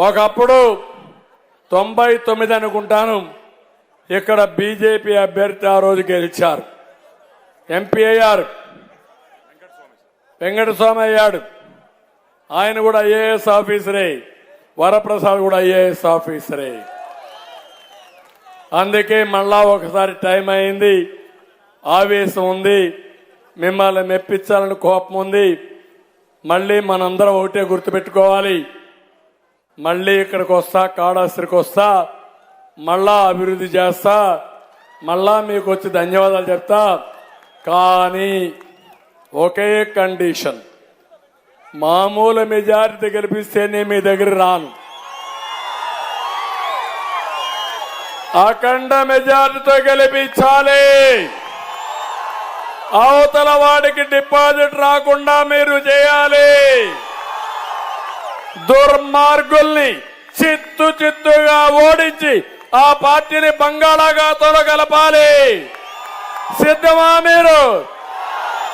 ఒకప్పుడు 99 అనుకుంటాను ఇక్కడ బీజేపీ అభ్యర్థి ఆ రోజు గెలిచారు. ఎంపీ అయ్యారు, వెంకటస్వామి అయ్యాడు. ఆయన కూడా ఐఏఎస్ ఆఫీసరే, వరప్రసాద్ కూడా ఐఏఎస్ ఆఫీసరే. అందుకే మళ్ళా ఒకసారి టైం అయింది, ఆవేశం ఉంది, మిమ్మల్ని మెప్పించాలని కోపం ఉంది. మళ్ళీ మనందరం ఒకటే గుర్తుపెట్టుకోవాలి, మళ్ళీ ఇక్కడికి వస్తా, కాళహస్తికి వస్తా, మళ్ళా అభివృద్ధి చేస్తా, మళ్ళా మీకు వచ్చి ధన్యవాదాలు చెప్తా. కానీ ఒకే కండిషన్, మామూలు మెజారిటీ గెలిపిస్తేనే మీ దగ్గర రాను, అఖండ మెజారిటీతో గెలిపించాలి. అవతల వాడికి డిపాజిట్ రాకుండా మీరు చేయాలి. దుర్మార్గుల్ని చిత్తుగా ఓడించి ఆ పార్టీని బంగాళాఖాతంలో కలపాలి. సిద్ధమా మీరు?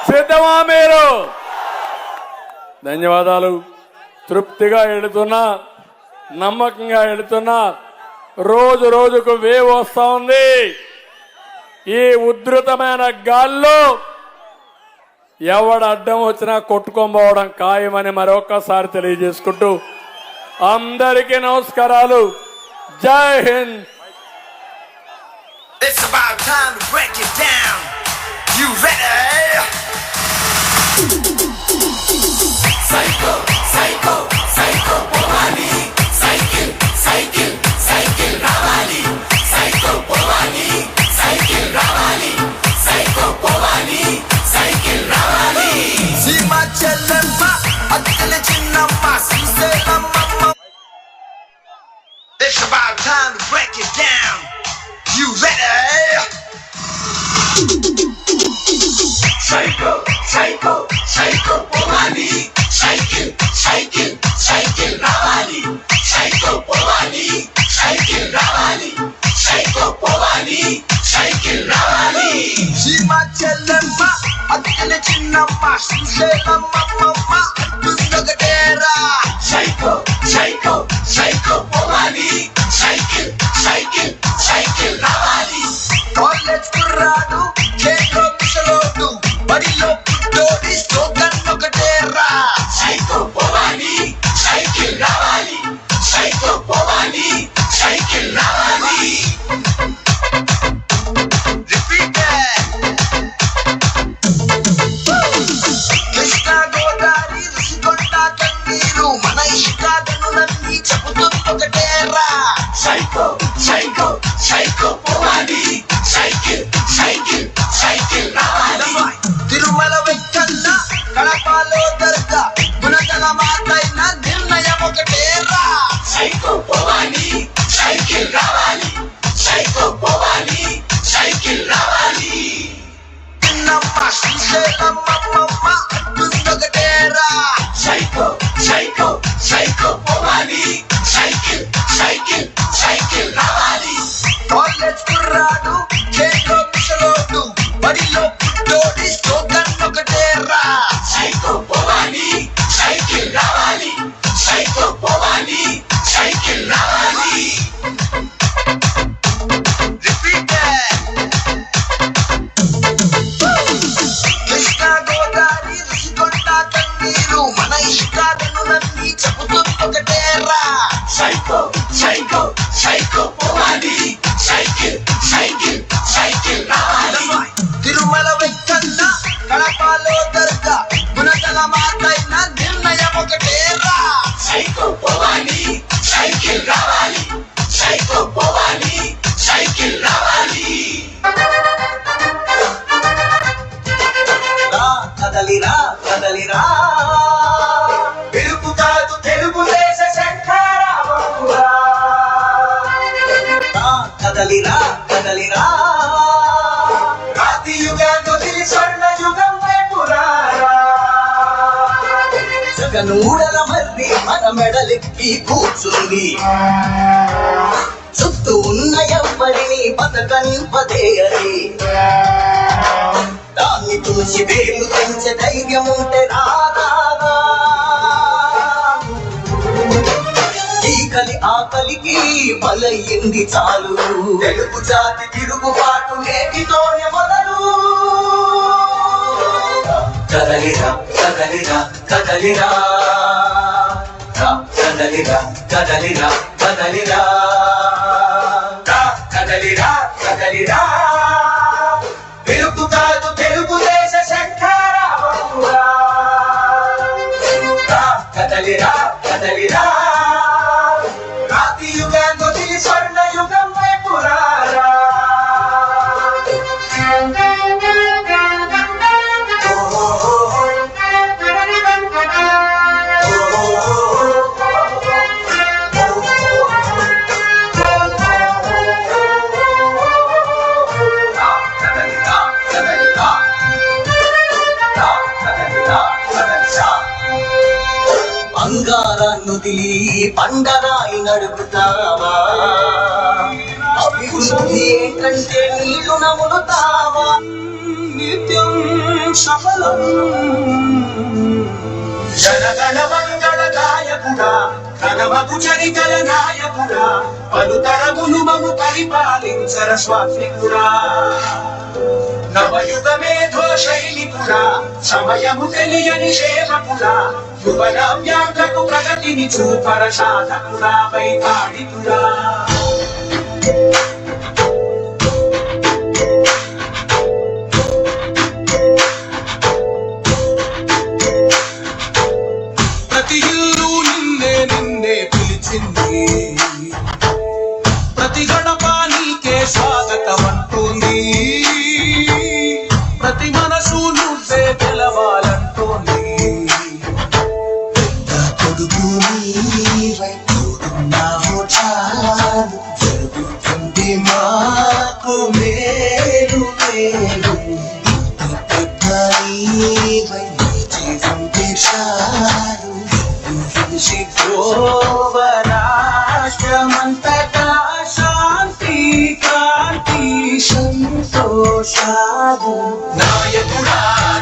సిద్ధమా మీరు? ధన్యవాదాలు. తృప్తిగా వెళుతున్నా, నమ్మకంగా వెళుతున్నా. రోజు రోజుకు వేవ్ వస్తా ఉంది. ఈ ఉధృతమైన గాల్లో ఎవడ అడ్డం వచ్చినా కొట్టుకోబోవడం ఖాయమని మరొకసారి తెలియజేసుకుంటూ అందరికీ నమస్కారాలు. జై Hind. It's about time to break it down. You ready? Psycho, psycho, psycho, Povani. Cycle, cycle, cycle, Ravali. Psycho, Povani. Cycle, Ravali. Psycho, Povani. Cycle, Ravali. Sima Chellamma, Attale Chinnamma, Sriselamma. It's about time to break it down. You ready? Psycho, psycho, psycho, Povani. Cycle, cycle, cycle, Ravali. Psycho, Povani. Cycle, Ravali. Psycho, Povani. Cycle, Ravali. Sima Chellamma, Attale Chinnamma, Sriselamma, Tundagadera. Psycho, psycho, psycho, Povani. Cycle, cycle, cycle, Ravali. College kurradu, Kendro Misalodu, Badilo Puddodi, Slogan Nokatera. Psycho, Povani. Cycle, Ravali. Psycho, Povani. Cycle, Ravali. Repeat it. Krishna Godavari, Rusikonda Kanneeru, Mana Ishkadanu Chaputundu Okatera. Psycho, psycho, psycho, Povani. Cycle, cycle, cycle, Ravali. Tirumala Venkalla, Kadapalo Darga, Gunatala Mataina, Nirnayam Okatera. Psycho, Povani. Cycle, Ravali. Psycho, Povani. Cycle, Ravali. Namma Sriselamma, Tundagadera. Psycho, psycho, psycho, Povani. Cycle, cycle, cycle, Ravali. College kurradu, Kendro Misalodu, Badilo Puddodi, Slogan Nokatera. Psycho, Povani. Cycle, Ravali. Psycho, Povani. Cycle, Ravali. Repeat it. Krishna Godavari, Rusikonda Kanneeru, Mana Ishkadanu Chaputundu Okatera. Psycho, psycho, psycho, Povani. Cycle, cycle, cycle, Ravali. Tirumala Venkalla, Kadapalo Darga, Gunatala Mataina, Nirnayam Okatera. Psycho, Povani. Cycle, Ravali. Psycho, Povani. Cycle, Ravali. Ra, kadalira, kadalira. Velugu kaadu Telugudesha Shankarababura. Ra, kadalira, kadalira. Rati yugalu dili swarna yugam purara. Jaganudala marri mana medalekki కూర్చుంది. చుట్టూ ఉన్న ఎవ్వరిని బతకనివ్వదే అది. దాన్ని చూసి వేలు పెంచే ధైర్యం ఉంటే రాదా. ఈ ఆకలికి బలయ్యింది చాలు. తెలుగు జాతి తిరుగుబాటు నేటితోనే మొదలు. కదలిరా కదలిరా కదలిరా కదలిరా కదలిరా కదలిరా కదలిరా కదలిరా తెలుగు కాదు తెలుగుదేశ శంఖారావమురా. కదలిరా కదలిరా రాతి యుగాన్ని వదిలి స్వర్ణ యుగం వైపురారా. అంగారాన్నొదిలి పండరాయి నడుపుతావా? అభివృద్ధి ఏంటంటే నీళ్లు నములుతావా? నిత్యం సఫలం జనగణ మంగళ నాయకుడా, ఘనమగు చరితల నాయకుడా, పలుతరములు మము పరిపాలించర స్వామికుడా. నవయుగ మేధో శైలికుడా, సమయము తెలియని సేవకుడా, యువనవ్యాంధ్రకు ప్రగతిని చూపర సాధకుడా వైతాళికుడా. ప్రతి ఇల్లు నిన్నే నిన్నే పిలిచింది, ప్రతి గడప నీకే స్వాగతం అంటుంది, ప్రతి మనసు నువ్వే గెలవాలంటోంది. పెద్ద కొడుకు నీవై తోడున్నావు చాలు, జరుగుతుంది మాకు మేలు మేలు. పెద్ద నీవై జీవంతే చాలు, రాష్ట్రమంతటా శాంతి కాంతి సంతోషాలు. నాయకుడా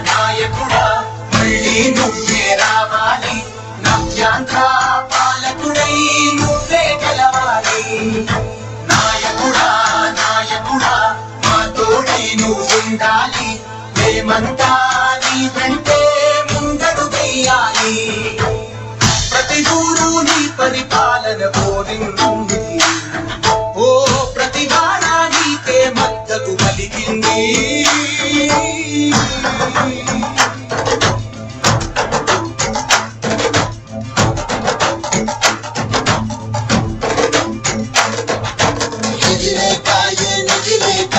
నాయకుడా మళ్ళీ నువ్వే రావాలి, నవ్యాంధ్ర పాలకుడై నువ్వే గెలవాలి. నాయకుడా నాయకుడా మా తోడై నువ్వుండాలి, మేమంతా నీ వెంటే ముందడు వేయాలి. ప్రతి ఊరు నీ పరిపాలన కోరింది, ఓ ప్రతి వాడ నీకే మద్దతు కలిగింది. ఎదిలేక ఎదిలేక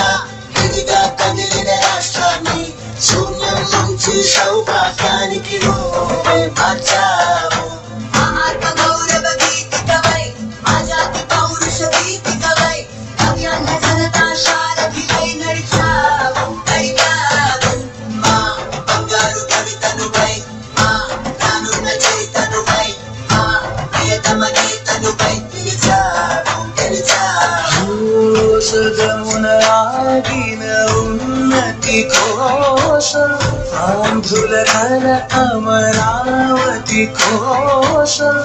ఎదిగా కదిలిన రాష్ట్రాన్ని శూన్యం నుంచి సౌభాగ్యానికి నువ్వే మార్చావు. సదమున ఆగిన ఉన్నతి కోసం, ఆంధ్రుల అమరావతి కోసం,